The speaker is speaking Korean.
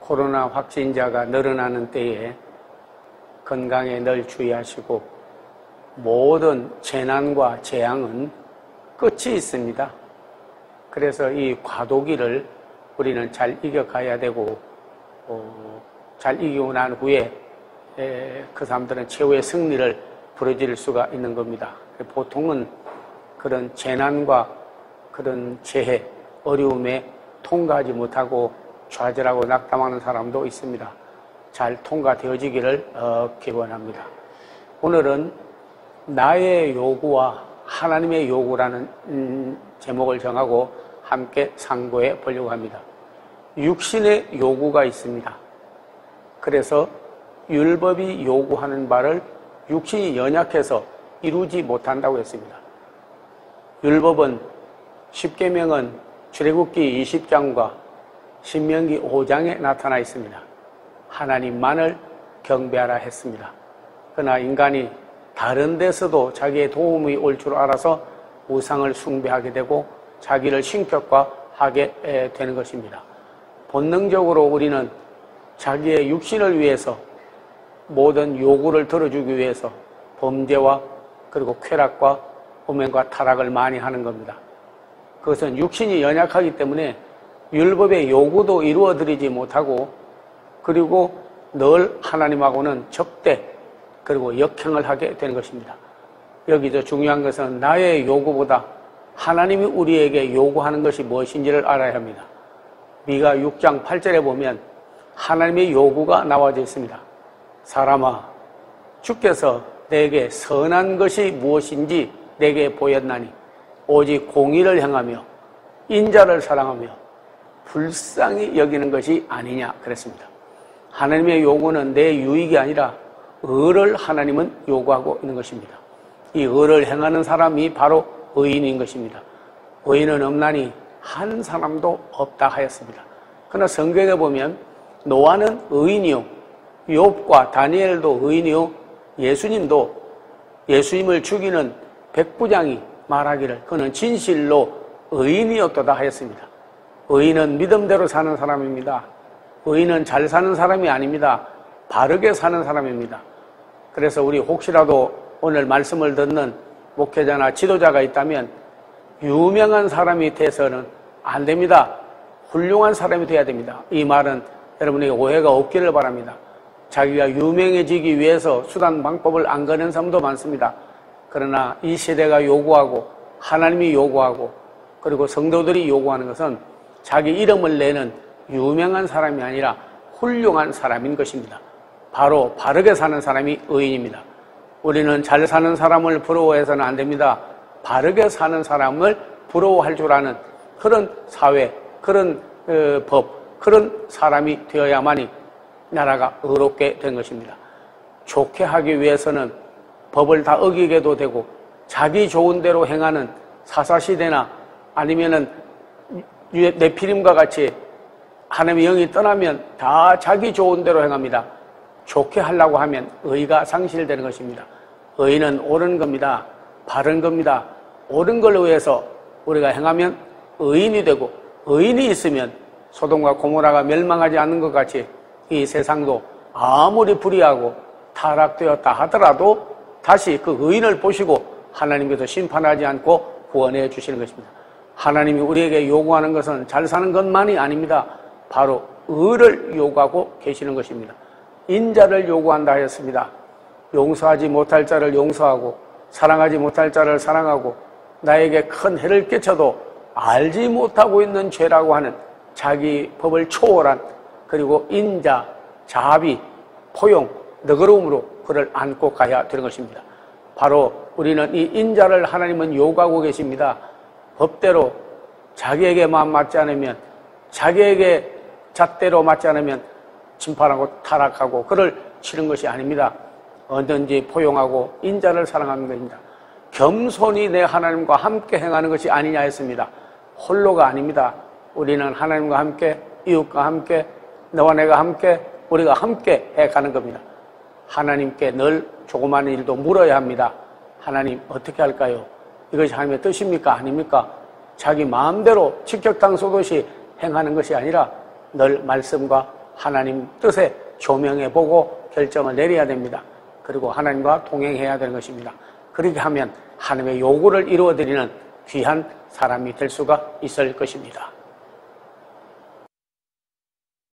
코로나 확진자가 늘어나는 때에 건강에 늘 주의하시고 모든 재난과 재앙은 끝이 있습니다. 그래서 이 과도기를 우리는 잘 이겨가야 되고 잘 이기고 난 후에 그 사람들은 최후의 승리를 부러질 수가 있는 겁니다. 보통은 그런 재난과 그런 재해, 어려움에 통과하지 못하고 좌절하고 낙담하는 사람도 있습니다. 잘 통과되어지기를 기원합니다. 오늘은 나의 요구와 하나님의 요구라는 제목을 정하고 함께 상고해 보려고 합니다. 육신의 요구가 있습니다. 그래서 율법이 요구하는 바를 육신이 연약해서 이루지 못한다고 했습니다. 율법은 십계명은 출애굽기 20장과 신명기 5장에 나타나 있습니다. 하나님만을 경배하라 했습니다. 그러나 인간이 다른 데서도 자기의 도움이 올 줄 알아서 우상을 숭배하게 되고 자기를 신격화하게 되는 것입니다. 본능적으로 우리는 자기의 육신을 위해서 모든 요구를 들어주기 위해서 범죄와 그리고 쾌락과 음행과 타락을 많이 하는 겁니다. 그것은 육신이 연약하기 때문에 율법의 요구도 이루어드리지 못하고 그리고 늘 하나님하고는 적대 그리고 역행을 하게 되는 것입니다. 여기서 중요한 것은 나의 요구보다 하나님이 우리에게 요구하는 것이 무엇인지를 알아야 합니다. 미가 6장 8절에 보면 하나님의 요구가 나와져 있습니다. 사람아, 주께서 내게 선한 것이 무엇인지 내게 보였나니 오직 공의를 행하며 인자를 사랑하며 불쌍히 여기는 것이 아니냐 그랬습니다. 하나님의 요구는 내 유익이 아니라 의를 하나님은 요구하고 있는 것입니다. 이 의를 행하는 사람이 바로 의인인 것입니다. 의인은 없나니 한 사람도 없다 하였습니다. 그러나 성경에 보면 노아는 의인이요 욥과 다니엘도 의인이요 예수님도 예수님을 죽이는 백부장이 말하기를 그는 진실로 의인이었도다 하였습니다. 의인은 믿음대로 사는 사람입니다. 의인은 잘 사는 사람이 아닙니다. 바르게 사는 사람입니다. 그래서 우리 혹시라도 오늘 말씀을 듣는 목회자나 지도자가 있다면 유명한 사람이 돼서는 안 됩니다. 훌륭한 사람이 돼야 됩니다. 이 말은 여러분에게 오해가 없기를 바랍니다. 자기가 유명해지기 위해서 수단 방법을 안 거는 사람도 많습니다. 그러나 이 시대가 요구하고 하나님이 요구하고 그리고 성도들이 요구하는 것은 자기 이름을 내는 유명한 사람이 아니라 훌륭한 사람인 것입니다. 바로 바르게 사는 사람이 의인입니다. 우리는 잘 사는 사람을 부러워해서는 안 됩니다. 바르게 사는 사람을 부러워할 줄 아는 그런 사회, 그런 법, 그런 사람이 되어야만이 나라가 의롭게 된 것입니다. 좋게 하기 위해서는 법을 다 어기게도 되고 자기 좋은 대로 행하는 사사시대나 아니면은 네피림과 같이 하나님의 영이 떠나면 다 자기 좋은 대로 행합니다. 좋게 하려고 하면 의가 상실되는 것입니다. 의는 옳은 겁니다. 바른 겁니다. 옳은 걸 위해서 우리가 행하면 의인이 되고 의인이 있으면 소돔과 고모라가 멸망하지 않는 것 같이 이 세상도 아무리 불의하고 타락되었다 하더라도 다시 그 의인을 보시고 하나님께서 심판하지 않고 구원해 주시는 것입니다. 하나님이 우리에게 요구하는 것은 잘 사는 것만이 아닙니다. 바로 의를 요구하고 계시는 것입니다. 인자를 요구한다 하였습니다. 용서하지 못할 자를 용서하고 사랑하지 못할 자를 사랑하고 나에게 큰 해를 끼쳐도 알지 못하고 있는 죄라고 하는 자기 법을 초월한 그리고 인자, 자비, 포용, 너그러움으로 그를 안고 가야 되는 것입니다. 바로 우리는 이 인자를 하나님은 요구하고 계십니다. 법대로 자기에게 마음 맞지 않으면 자기에게 잣대로 맞지 않으면 심판하고 타락하고 그를 치는 것이 아닙니다. 언제든지 포용하고 인자를 사랑하는 것입니다. 겸손히 내 하나님과 함께 행하는 것이 아니냐 했습니다. 홀로가 아닙니다. 우리는 하나님과 함께 이웃과 함께 너와 내가 함께 우리가 함께 해가는 겁니다. 하나님께 늘 조그마한 일도 물어야 합니다. 하나님 어떻게 할까요? 이것이 하나님의 뜻입니까? 아닙니까? 자기 마음대로 직격탄 쏘듯이 행하는 것이 아니라 늘 말씀과 하나님 뜻에 조명해보고 결정을 내려야 됩니다. 그리고 하나님과 동행해야 되는 것입니다. 그렇게 하면 하나님의 요구를 이루어드리는 귀한 사람이 될 수가 있을 것입니다.